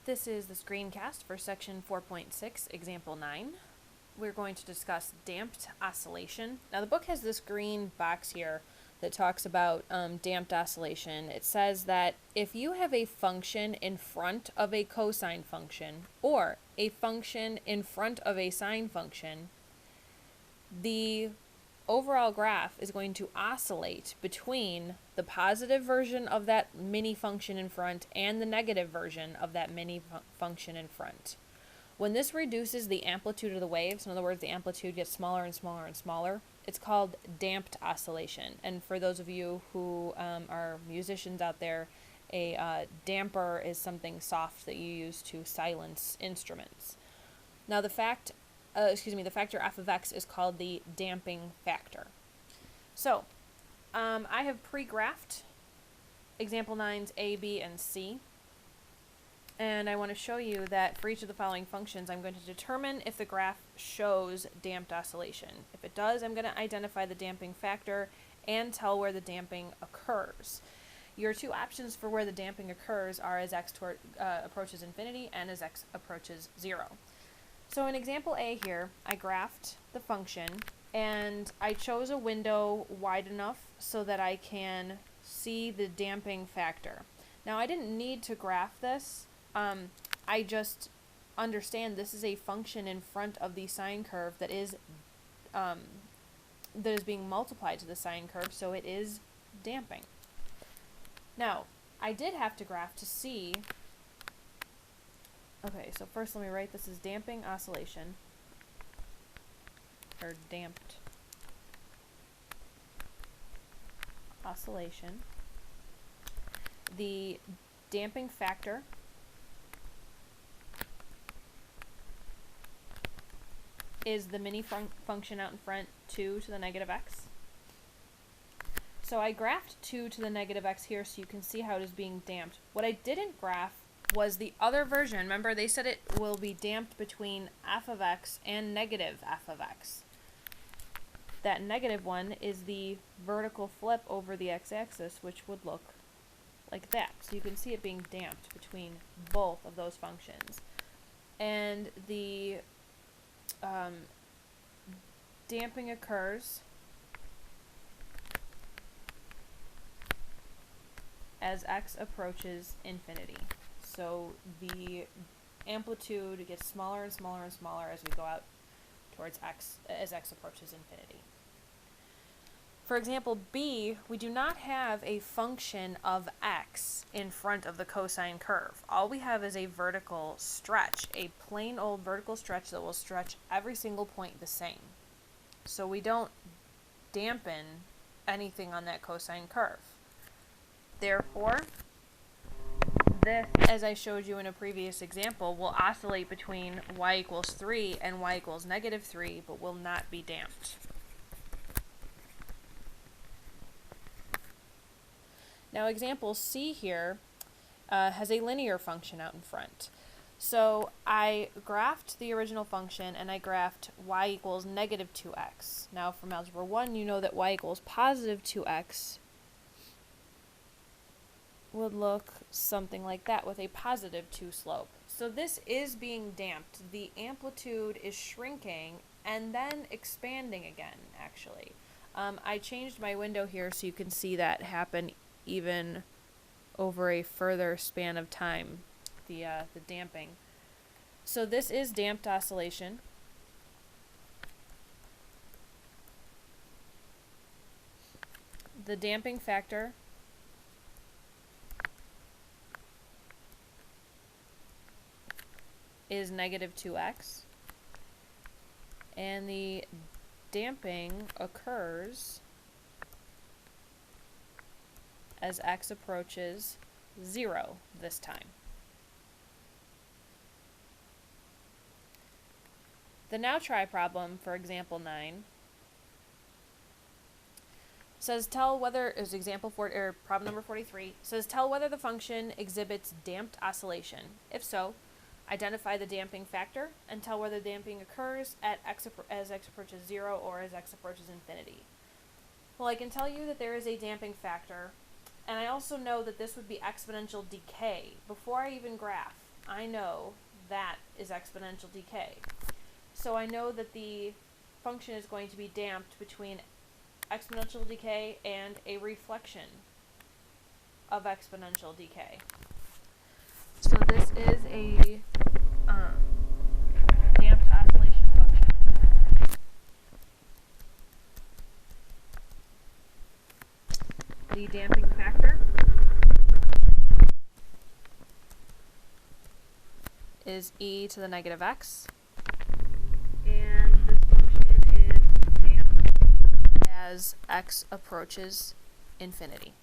This is the screencast for section 4.6, example 9. We're going to discuss damped oscillation. Now the book has this green box here that talks about damped oscillation. It says that if you have a function in front of a cosine function or a function in front of a sine function, the overall graph is going to oscillate between the positive version of that mini function in front and the negative version of that mini function in front. When this reduces the amplitude of the waves, in other words, the amplitude gets smaller and smaller and smaller, it's called damped oscillation. And for those of you who are musicians out there, a damper is something soft that you use to silence instruments. Now the factor f of x is called the damping factor. So, I have pre-graphed example 9's A, B, and C. And I want to show you that for each of the following functions, I'm going to determine if the graph shows damped oscillation. If it does, I'm going to identify the damping factor and tell where the damping occurs. Your two options for where the damping occurs are as x approaches infinity and as x approaches 0. So in example A here, I graphed the function and I chose a window wide enough so that I can see the damping factor. Now I didn't need to graph this. I just understand this is a function in front of the sine curve that is being multiplied to the sine curve, so it is damping. Now, I did have to graph to see. Okay, so first let me write this as damping oscillation, or damped oscillation. The damping factor is the mini function out in front, 2 to the negative x. So I graphed 2 to the negative x here so you can see how it is being damped. What I didn't graph was the other version. Remember, they said it will be damped between f of x and negative f of x. That negative one is the vertical flip over the x-axis, which would look like that. So you can see it being damped between both of those functions. And the damping occurs as x approaches infinity. So the amplitude gets smaller and smaller and smaller as we go out towards x, as x approaches infinity. For example B, we do not have a function of x in front of the cosine curve. All we have is a vertical stretch, a plain old vertical stretch that will stretch every single point the same. So we don't dampen anything on that cosine curve. Therefore, this, as I showed you in a previous example, will oscillate between y equals 3 and y equals negative 3, but will not be damped. Now example C here has a linear function out in front. So I graphed the original function and I graphed y equals negative 2x. Now from algebra 1 you know that y equals positive 2x would look something like that with a positive 2 slope. So this is being damped. The amplitude is shrinking and then expanding again, actually. I changed my window here so you can see that happen even over a further span of time, the damping. So this is damped oscillation. The damping factor is negative 2x, and the damping occurs as x approaches 0 this time. The now try problem for example 9 says tell whether, is example 4, or problem number 43, says tell whether the function exhibits damped oscillation. If so, identify the damping factor and tell whether damping occurs at as x approaches 0 or as x approaches infinity. Well, I can tell you that there is a damping factor, and I also know that this would be exponential decay before I even graph. I know that is exponential decay. So I know that the function is going to be damped between exponential decay and a reflection of exponential decay. So this is a damped oscillation function. The damping factor is e to the negative x, and this function is damped as x approaches infinity.